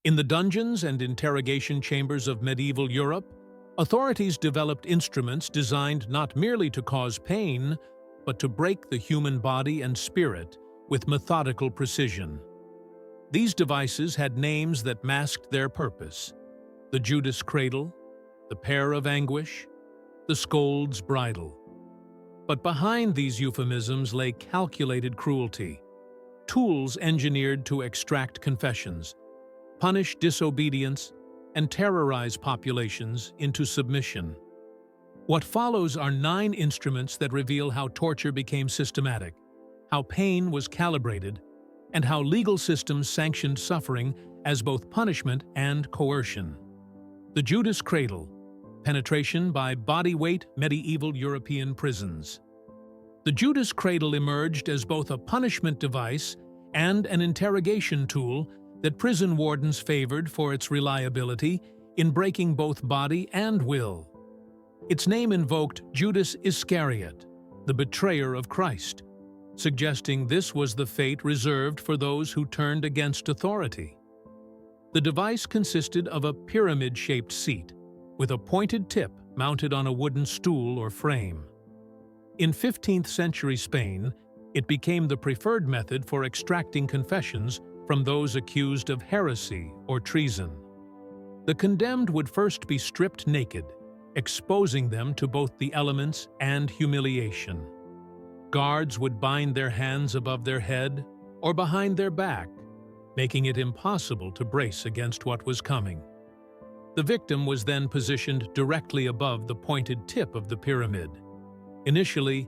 In the dungeons and interrogation chambers of medieval Europe, authorities developed instruments designed not merely to cause pain, but to break the human body and spirit with methodical precision. These devices had names that masked their purpose: the Judas Cradle, the Pear of Anguish, the Scold's Bridle. But behind these euphemisms lay calculated cruelty, tools engineered to extract confessions, punish disobedience, and terrorize populations into submission. What follows are 9 instruments that reveal how torture became systematic, how pain was calibrated, and how legal systems sanctioned suffering as both punishment and coercion. The Judas Cradle: penetration by body-weight medieval European prisons. The Judas Cradle emerged as both a punishment device and an interrogation tool that prison wardens favored for its reliability in breaking both body and will. Its name invoked Judas Iscariot, the betrayer of Christ, suggesting this was the fate reserved for those who turned against authority. The device consisted of a pyramid-shaped seat, with a pointed tip mounted on a wooden stool or frame. In 15th-century Spain, it became the preferred method for extracting confessions from those accused of heresy or treason. The condemned would first be stripped naked, exposing them to both the elements and humiliation. Guards would bind their hands above their head or behind their back, making it impossible to brace against what was coming. The victim was then positioned directly above the pointed tip of the pyramid. Initially,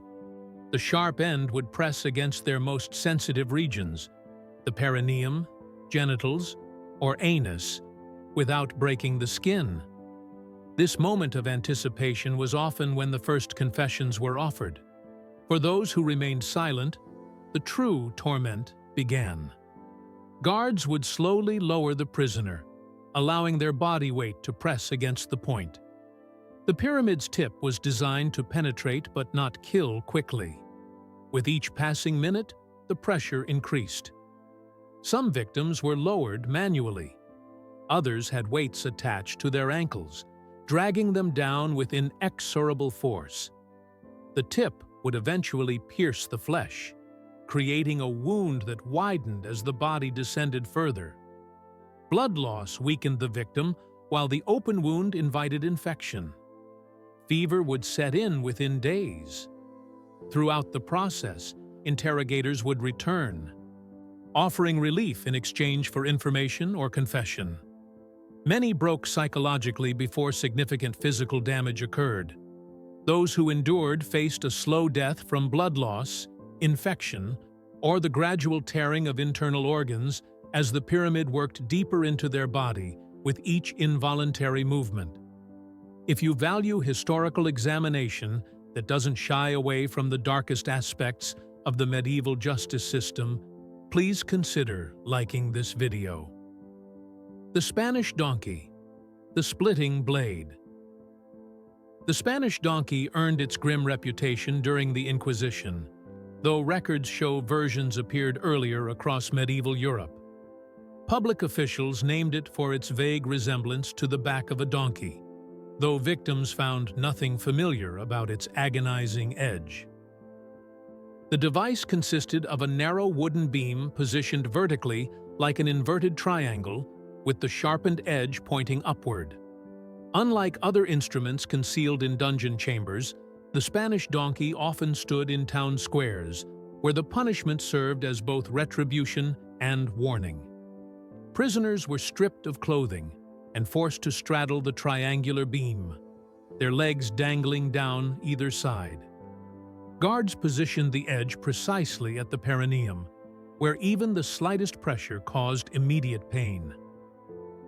the sharp end would press against their most sensitive regions, the perineum, genitals, or anus, without breaking the skin. This moment of anticipation was often when the first confessions were offered. For those who remained silent, the true torment began. Guards would slowly lower the prisoner, allowing their body weight to press against the point. The pyramid's tip was designed to penetrate but not kill quickly. With each passing minute, the pressure increased. Some victims were lowered manually. Others had weights attached to their ankles, dragging them down with inexorable force. The tip would eventually pierce the flesh, creating a wound that widened as the body descended further. Blood loss weakened the victim, while the open wound invited infection. Fever would set in within days. Throughout the process, interrogators would return, offering relief in exchange for information or confession. Many broke psychologically before significant physical damage occurred. Those who endured faced a slow death from blood loss, infection, or the gradual tearing of internal organs as the pyramid worked deeper into their body with each involuntary movement. If you value historical examination that doesn't shy away from the darkest aspects of the medieval justice system, please consider liking this video. The Spanish Donkey, the Splitting Blade. The Spanish donkey earned its grim reputation during the Inquisition, though records show versions appeared earlier across medieval Europe. Public officials named it for its vague resemblance to the back of a donkey, though victims found nothing familiar about its agonizing edge. The device consisted of a narrow wooden beam positioned vertically like an inverted triangle, with the sharpened edge pointing upward. Unlike other instruments concealed in dungeon chambers, the Spanish donkey often stood in town squares, where the punishment served as both retribution and warning. Prisoners were stripped of clothing and forced to straddle the triangular beam, their legs dangling down either side. Guards positioned the edge precisely at the perineum, where even the slightest pressure caused immediate pain.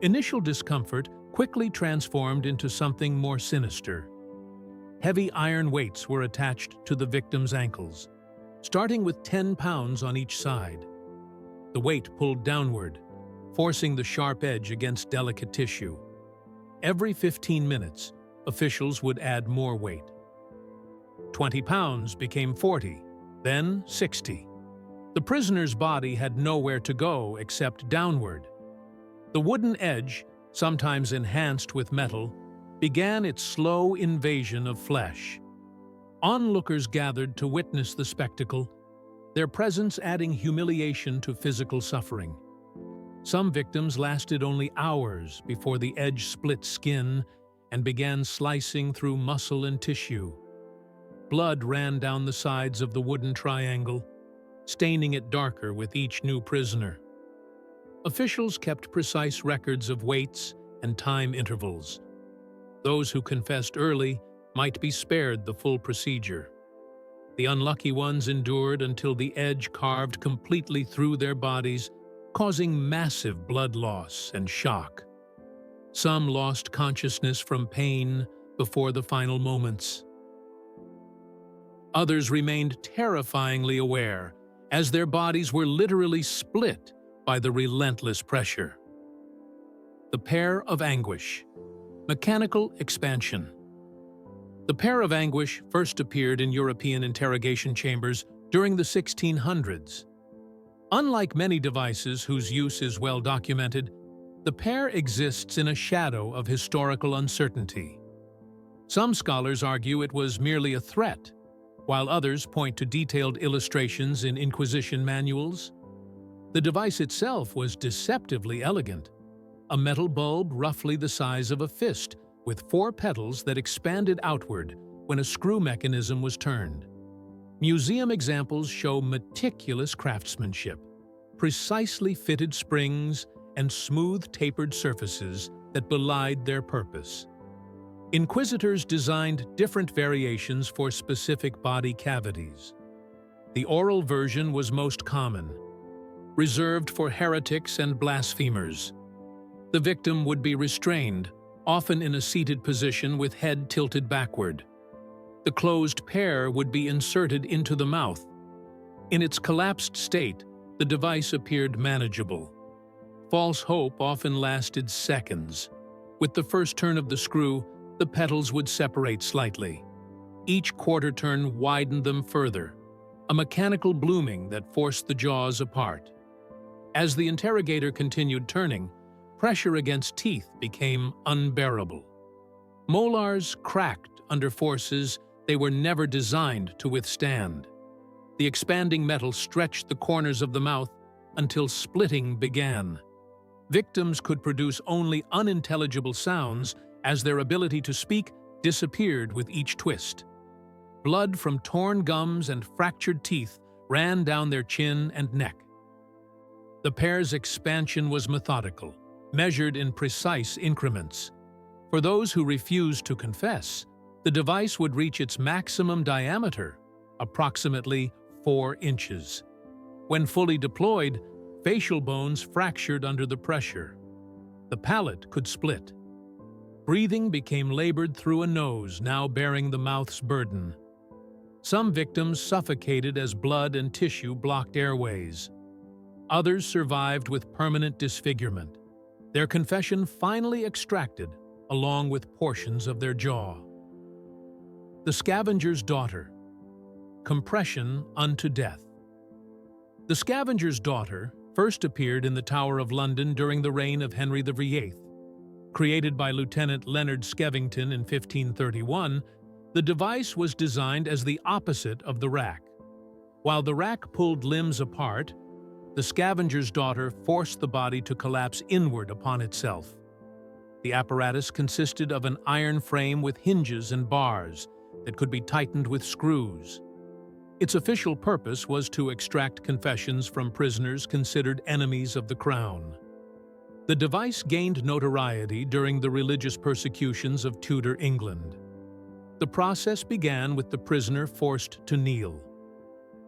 Initial discomfort quickly transformed into something more sinister. Heavy iron weights were attached to the victim's ankles, starting with 10 pounds on each side. The weight pulled downward, forcing the sharp edge against delicate tissue. Every 15 minutes, officials would add more weight. 20 pounds became 40, then 60. The prisoner's body had nowhere to go except downward. The wooden edge, sometimes enhanced with metal, began its slow invasion of flesh. Onlookers gathered to witness the spectacle, their presence adding humiliation to physical suffering. Some victims lasted only hours before the edge split skin and began slicing through muscle and tissue. Blood ran down the sides of the wooden triangle, staining it darker with each new prisoner. Officials kept precise records of weights and time intervals. Those who confessed early might be spared the full procedure. The unlucky ones endured until the edge carved completely through their bodies, causing massive blood loss and shock. Some lost consciousness from pain before the final moments. Others remained terrifyingly aware, as their bodies were literally split by the relentless pressure. The Pear of Anguish. Mechanical expansion. The Pear of Anguish first appeared in European interrogation chambers during the 1600s. Unlike many devices whose use is well documented, the Pear exists in a shadow of historical uncertainty. Some scholars argue it was merely a threat, while others point to detailed illustrations in Inquisition manuals. The device itself was deceptively elegant, a metal bulb roughly the size of a fist, with 4 petals that expanded outward when a screw mechanism was turned. Museum examples show meticulous craftsmanship, precisely fitted springs, and smooth tapered surfaces that belied their purpose. Inquisitors designed different variations for specific body cavities. The oral version was most common, reserved for heretics and blasphemers. The victim would be restrained, often in a seated position with head tilted backward. The closed pear would be inserted into the mouth. In its collapsed state, the device appeared manageable. False hope often lasted seconds. With the first turn of the screw, the petals would separate slightly. Each quarter turn widened them further, a mechanical blooming that forced the jaws apart. As the interrogator continued turning, pressure against teeth became unbearable. Molars cracked under forces they were never designed to withstand. The expanding metal stretched the corners of the mouth until splitting began. Victims could produce only unintelligible sounds as their ability to speak disappeared with each twist. Blood from torn gums and fractured teeth ran down their chin and neck. The pear's expansion was methodical, measured in precise increments. For those who refused to confess, the device would reach its maximum diameter, approximately 4 inches. When fully deployed, facial bones fractured under the pressure. The palate could split. Breathing became labored through a nose now bearing the mouth's burden. Some victims suffocated as blood and tissue blocked airways. Others survived with permanent disfigurement, their confession finally extracted along with portions of their jaw. The Scavenger's Daughter. Compression unto death. The Scavenger's Daughter first appeared in the Tower of London during the reign of Henry VIII. Created by Lieutenant Leonard Skevington in 1531, the device was designed as the opposite of the rack. While the rack pulled limbs apart, the Scavenger's Daughter forced the body to collapse inward upon itself. The apparatus consisted of an iron frame with hinges and bars that could be tightened with screws. Its official purpose was to extract confessions from prisoners considered enemies of the crown. The device gained notoriety during the religious persecutions of Tudor England. The process began with the prisoner forced to kneel.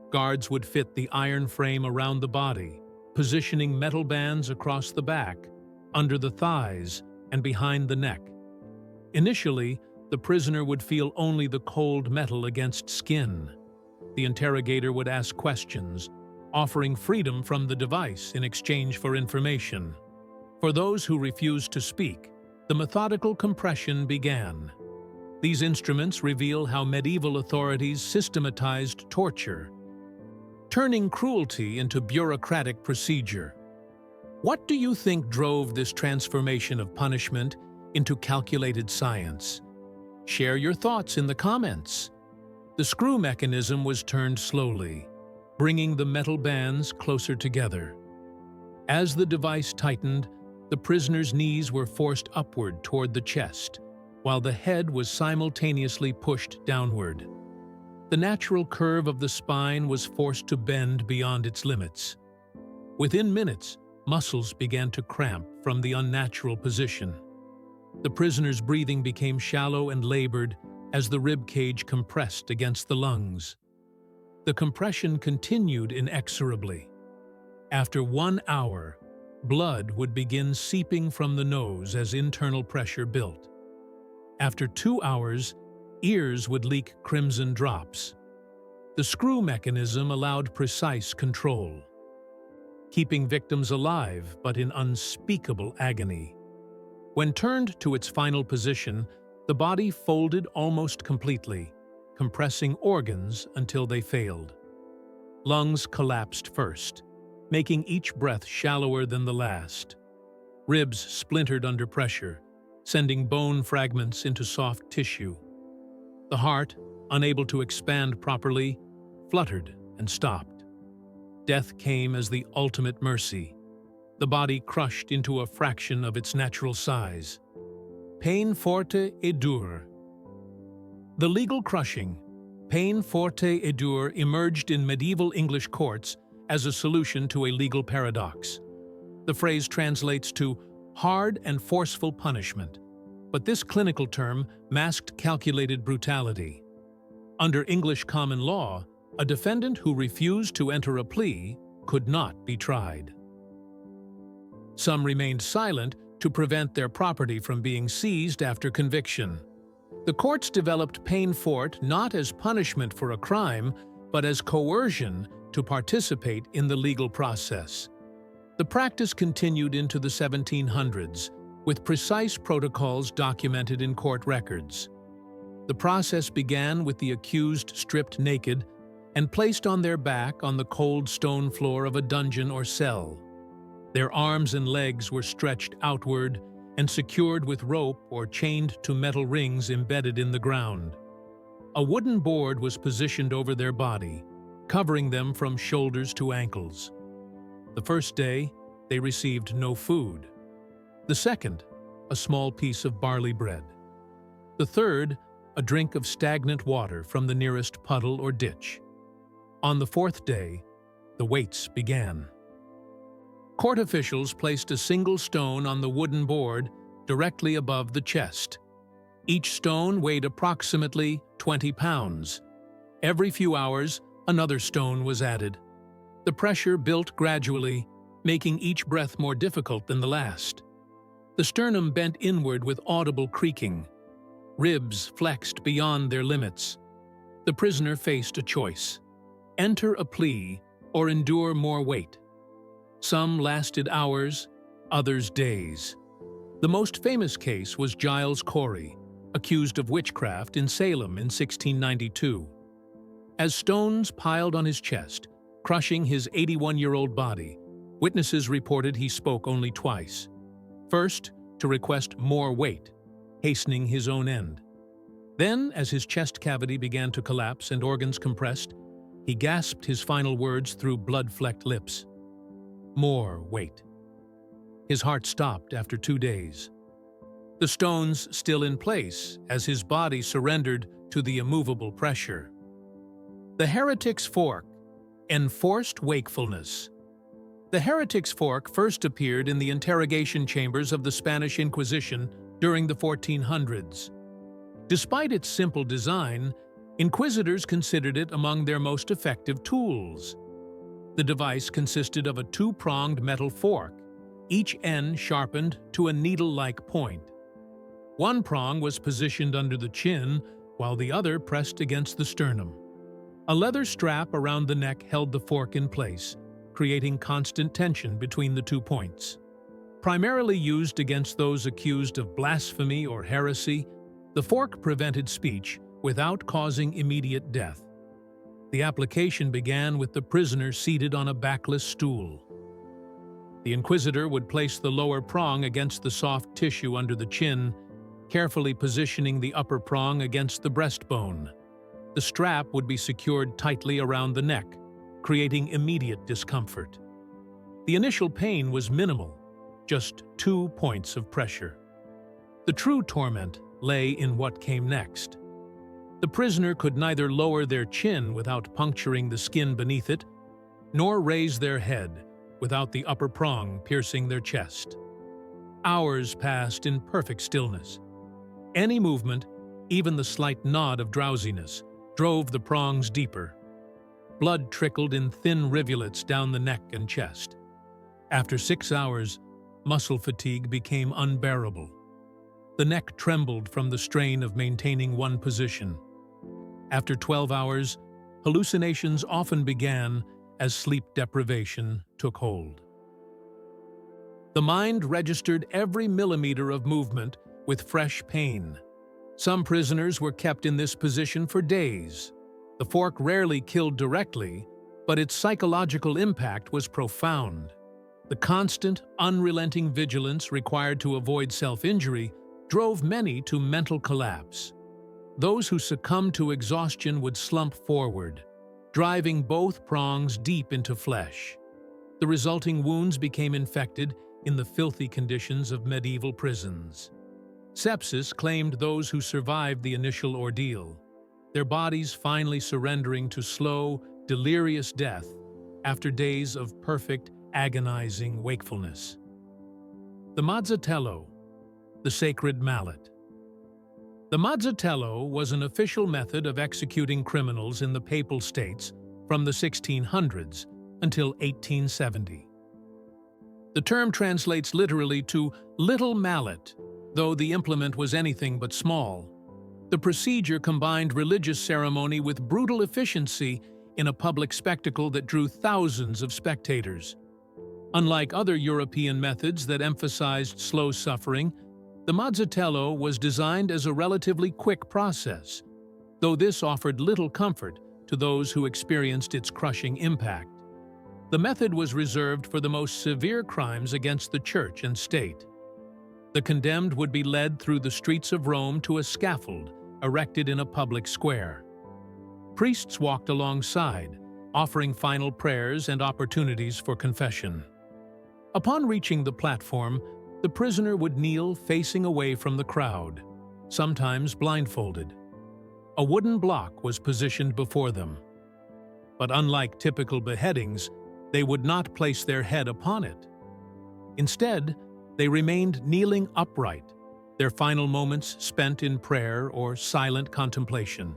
Guards would fit the iron frame around the body, positioning metal bands across the back, under the thighs, and behind the neck. Initially, the prisoner would feel only the cold metal against skin. The interrogator would ask questions, offering freedom from the device in exchange for information. For those who refused to speak, the methodical compression began. These instruments reveal how medieval authorities systematized torture, turning cruelty into bureaucratic procedure. What do you think drove this transformation of punishment into calculated science? Share your thoughts in the comments. The screw mechanism was turned slowly, bringing the metal bands closer together. As the device tightened, the prisoner's knees were forced upward toward the chest, while the head was simultaneously pushed downward. The natural curve of the spine was forced to bend beyond its limits. Within minutes, muscles began to cramp from the unnatural position. The prisoner's breathing became shallow and labored as the rib cage compressed against the lungs. The compression continued inexorably. After 1 hour, blood would begin seeping from the nose as internal pressure built. After 2 hours, ears would leak crimson drops. The screw mechanism allowed precise control, keeping victims alive but in unspeakable agony. When turned to its final position, the body folded almost completely, compressing organs until they failed. Lungs collapsed first, making each breath shallower than the last. Ribs splintered under pressure, sending bone fragments into soft tissue. The heart, unable to expand properly, fluttered and stopped. Death came as the ultimate mercy, the body crushed into a fraction of its natural size. Peine forte et dure. The legal crushing, peine forte et dure, emerged in medieval English courts as a solution to a legal paradox. The phrase translates to hard and forceful punishment, but this clinical term masked calculated brutality. Under English common law, a defendant who refused to enter a plea could not be tried. Some remained silent to prevent their property from being seized after conviction. The courts developed peine forte not as punishment for a crime, but as coercion to participate in the legal process. The practice continued into the 1700s, with precise protocols documented in court records. The process began with the accused stripped naked and placed on their back on the cold stone floor of a dungeon or cell. Their arms and legs were stretched outward and secured with rope or chained to metal rings embedded in the ground. A wooden board was positioned over their body, covering them from shoulders to ankles. The first day, they received no food. The second, a small piece of barley bread. The third, a drink of stagnant water from the nearest puddle or ditch. On the fourth day, the weights began. Court officials placed a single stone on the wooden board directly above the chest. Each stone weighed approximately 20 pounds. Every few hours, another stone was added. The pressure built gradually, making each breath more difficult than the last. The sternum bent inward with audible creaking. Ribs flexed beyond their limits. The prisoner faced a choice: enter a plea or endure more weight. Some lasted hours, others days. The most famous case was Giles Corey, accused of witchcraft in Salem in 1692. As stones piled on his chest, crushing his 81-year-old body, witnesses reported he spoke only twice. First, to request more weight, hastening his own end. Then, as his chest cavity began to collapse and organs compressed, he gasped his final words through blood-flecked lips. More weight. His heart stopped after 2 days. The stones still in place as his body surrendered to the immovable pressure. The heretic's fork, enforced wakefulness. The heretic's fork first appeared in the interrogation chambers of the Spanish Inquisition during the 1400s. Despite its simple design, inquisitors considered it among their most effective tools. The device consisted of a two-pronged metal fork, each end sharpened to a needle-like point. One prong was positioned under the chin, while the other pressed against the sternum. A leather strap around the neck held the fork in place, creating constant tension between the 2 points. Primarily used against those accused of blasphemy or heresy, the fork prevented speech without causing immediate death. The application began with the prisoner seated on a backless stool. The inquisitor would place the lower prong against the soft tissue under the chin, carefully positioning the upper prong against the breastbone. The strap would be secured tightly around the neck, creating immediate discomfort. The initial pain was minimal, just 2 points of pressure. The true torment lay in what came next. The prisoner could neither lower their chin without puncturing the skin beneath it, nor raise their head without the upper prong piercing their chest. Hours passed in perfect stillness. Any movement, even the slight nod of drowsiness, drove the prongs deeper. Blood trickled in thin rivulets down the neck and chest. After 6 hours, muscle fatigue became unbearable. The neck trembled from the strain of maintaining one position. After 12 hours, hallucinations often began as sleep deprivation took hold. The mind registered every millimeter of movement with fresh pain. Some prisoners were kept in this position for days. The fork rarely killed directly, but its psychological impact was profound. The constant, unrelenting vigilance required to avoid self-injury drove many to mental collapse. Those who succumbed to exhaustion would slump forward, driving both prongs deep into flesh. The resulting wounds became infected in the filthy conditions of medieval prisons. Sepsis claimed those who survived the initial ordeal, their bodies finally surrendering to slow, delirious death after days of perfect, agonizing wakefulness. The Mazzatello, the sacred mallet. The Mazzatello was an official method of executing criminals in the Papal States from the 1600s until 1870. The term translates literally to little mallet, though the implement was anything but small. The procedure combined religious ceremony with brutal efficiency in a public spectacle that drew thousands of spectators. Unlike other European methods that emphasized slow suffering, the Mazzatello was designed as a relatively quick process, though this offered little comfort to those who experienced its crushing impact. The method was reserved for the most severe crimes against the church and state. The condemned would be led through the streets of Rome to a scaffold erected in a public square. Priests walked alongside, offering final prayers and opportunities for confession. Upon reaching the platform, the prisoner would kneel facing away from the crowd, sometimes blindfolded. A wooden block was positioned before them. But unlike typical beheadings, they would not place their head upon it. Instead, they remained kneeling upright, their final moments spent in prayer or silent contemplation.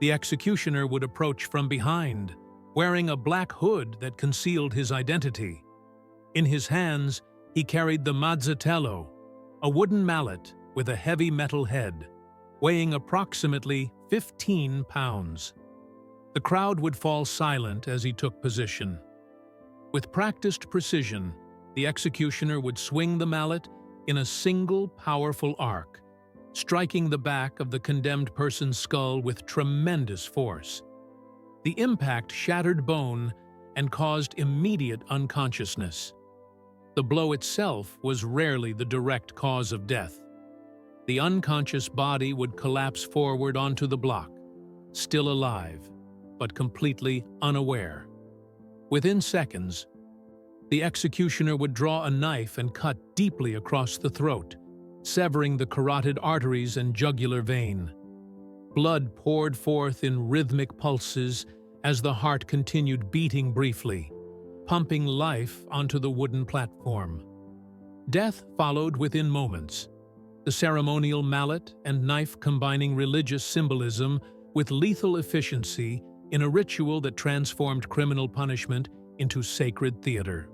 The executioner would approach from behind, wearing a black hood that concealed his identity. In his hands, he carried the Mazzatello, a wooden mallet with a heavy metal head, weighing approximately 15 pounds. The crowd would fall silent as he took position. With practiced precision, the executioner would swing the mallet in a single powerful arc, striking the back of the condemned person's skull with tremendous force. The impact shattered bone and caused immediate unconsciousness. The blow itself was rarely the direct cause of death. The unconscious body would collapse forward onto the block, still alive, but completely unaware. Within seconds, the executioner would draw a knife and cut deeply across the throat, severing the carotid arteries and jugular vein. Blood poured forth in rhythmic pulses as the heart continued beating briefly, pumping life onto the wooden platform. Death followed within moments, the ceremonial mallet and knife combining religious symbolism with lethal efficiency in a ritual that transformed criminal punishment into sacred theater.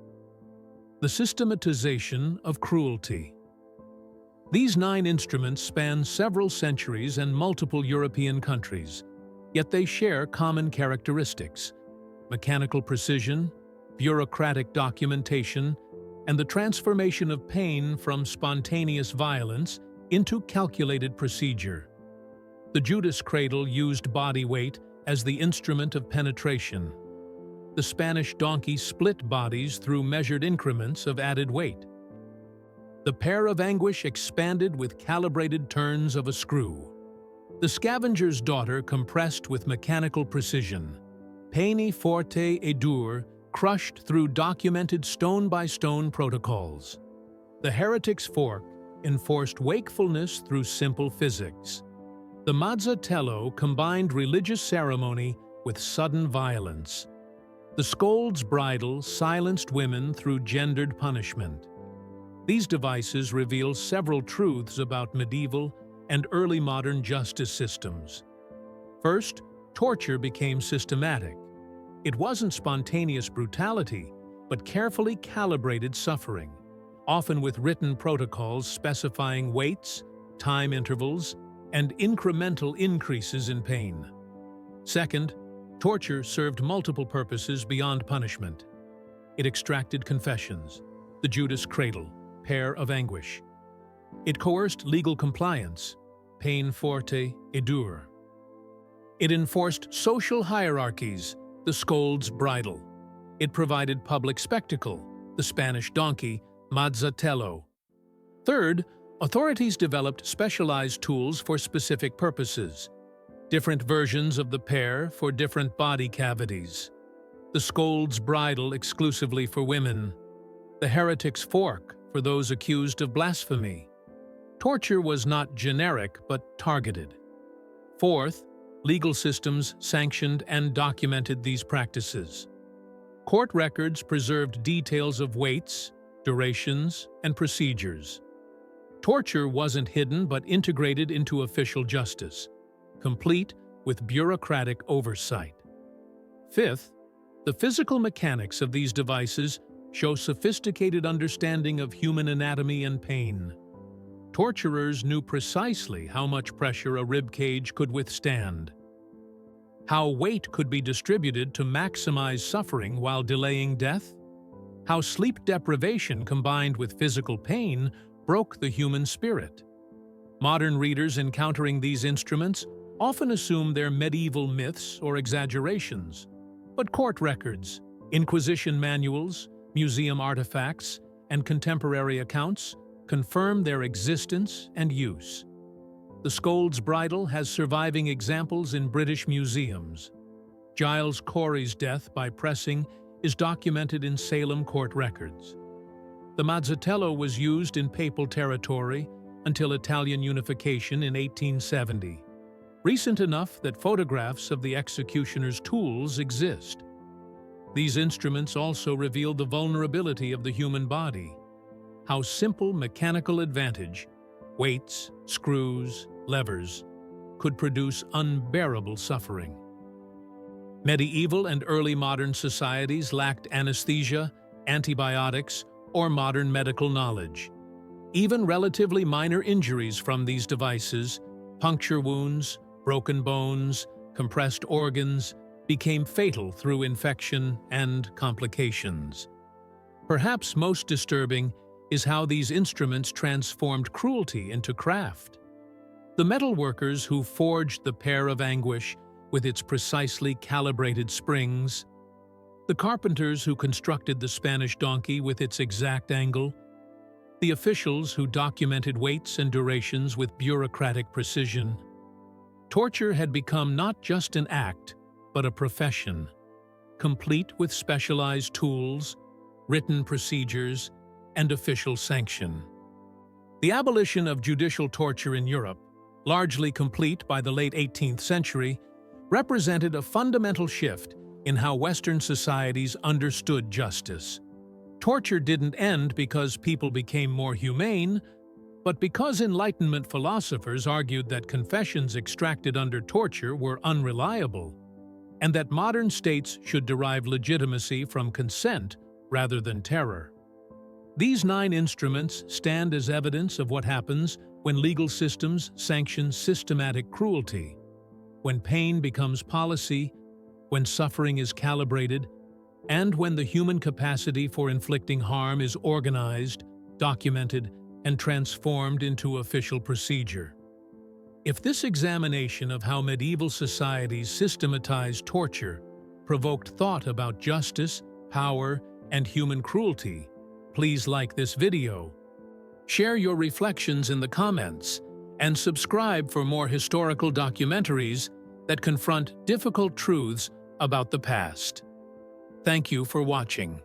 The systematization of cruelty. These 9 instruments span several centuries and multiple European countries, yet they share common characteristics: mechanical precision, bureaucratic documentation, and the transformation of pain from spontaneous violence into calculated procedure. The Judas cradle used body weight as the instrument of penetration. the Spanish donkey split bodies through measured increments of added weight. The Pear of Anguish expanded with calibrated turns of a screw. The scavenger's daughter compressed with mechanical precision. Peine forte et dure, crushed through documented stone-by-stone protocols. The heretic's fork enforced wakefulness through simple physics. The mezzotello combined religious ceremony with sudden violence. The scold's bridle silenced women through gendered punishment. These devices reveal several truths about medieval and early modern justice systems. First, torture became systematic. It wasn't spontaneous brutality, but carefully calibrated suffering, often with written protocols specifying weights, time intervals, and incremental increases in pain. Second, torture served multiple purposes beyond punishment. It extracted confessions, the Judas Cradle, Pear of Anguish. It coerced legal compliance, peine forte et dure. It enforced social hierarchies, the scold's bridle. It provided public spectacle, the Spanish donkey, mezzotello. Third, authorities developed specialized tools for specific purposes. Different versions of the pear for different body cavities. The scold's bridle exclusively for women. The heretic's fork for those accused of blasphemy. Torture was not generic but targeted. Fourth, legal systems sanctioned and documented these practices. Court records preserved details of weights, durations, and procedures. Torture wasn't hidden but integrated into official justice, complete with bureaucratic oversight. Fifth, the physical mechanics of these devices show sophisticated understanding of human anatomy and pain. Torturers knew precisely how much pressure a rib cage could withstand, how weight could be distributed to maximize suffering while delaying death, how sleep deprivation combined with physical pain broke the human spirit. Modern readers encountering these instruments often assume they're medieval myths or exaggerations, but court records, Inquisition manuals, museum artifacts, and contemporary accounts confirm their existence and use. The scold's bridle has surviving examples in British museums. Giles Corey's death by pressing is documented in Salem court records. The mezzotello was used in papal territory until Italian unification in 1870, recent enough that photographs of the executioner's tools exist. These instruments also reveal the vulnerability of the human body, how simple mechanical advantage, weights, screws, levers, could produce unbearable suffering. Medieval and early modern societies lacked anesthesia, antibiotics, or modern medical knowledge. Even relatively minor injuries from these devices, puncture wounds, broken bones, compressed organs, became fatal through infection and complications. Perhaps most disturbing is how these instruments transformed cruelty into craft. The metalworkers who forged the Pear of Anguish with its precisely calibrated springs, the carpenters who constructed the Spanish donkey with its exact angle, the officials who documented weights and durations with bureaucratic precision. Torture had become not just an act, but a profession, complete with specialized tools, written procedures, and official sanction. The abolition of judicial torture in Europe, largely complete by the late 18th century, represented a fundamental shift in how Western societies understood justice. Torture didn't end because people became more humane, but because Enlightenment philosophers argued that confessions extracted under torture were unreliable, and that modern states should derive legitimacy from consent rather than terror. These 9 instruments stand as evidence of what happens when legal systems sanction systematic cruelty, when pain becomes policy, when suffering is calibrated, and when the human capacity for inflicting harm is organized, documented, and transformed into official procedure. If this examination of how medieval societies systematized torture provoked thought about justice, power, and human cruelty, please like this video. Share your reflections in the comments, and subscribe for more historical documentaries that confront difficult truths about the past. Thank you for watching.